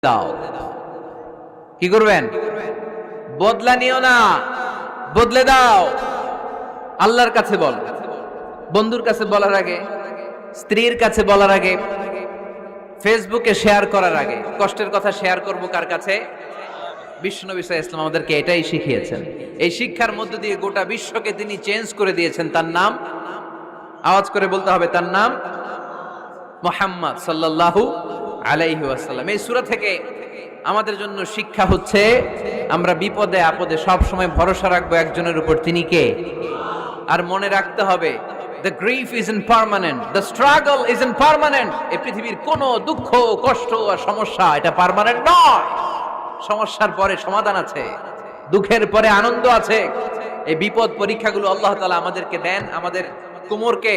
দাও। কি করবেন? বদলা নিও না, বদলে দাও। আল্লাহর কাছে বল, বন্ধুর কাছে বলার আগে, স্ত্রীর কাছে বলার আগে, ফেসবুকে শেয়ার করার আগে, কষ্টের কথা শেয়ার করব কার কাছে? বিশ্বনবী সাল্লাল্লাহু আলাইহি ওয়াসাল্লাম আমাদেরকে এটাই শিখিয়েছেন। এই শিক্ষার মধ্য দিয়ে গোটা বিশ্বকে তিনি চেঞ্জ করে দিয়েছেন। তার নাম, আওয়াজ করে বলতে হবে, তার নাম মুহাম্মদ সাল্লাল্লাহু আলাইহি ওয়াসাল্লাম। এই সূরা থেকে আমাদের জন্য শিক্ষা হচ্ছে, আমরা বিপদে আপদে সব সময় ভরসা রাখবো একজনের উপর, তিনি কে? আর মনে রাখতে হবে, the grief isn't permanent, the struggle isn't permanent. এই পৃথিবীর কোনো দুঃখ, কষ্ট আর সমস্যা এটা পার্মানেন্ট নয়। সমস্যার পরে সমাধান আছে, দুঃখের পরে আনন্দ আছে। এই বিপদ পরীক্ষাগুলো আল্লাহ তাআলা আমাদেরকে দেন আমাদের কোমরকে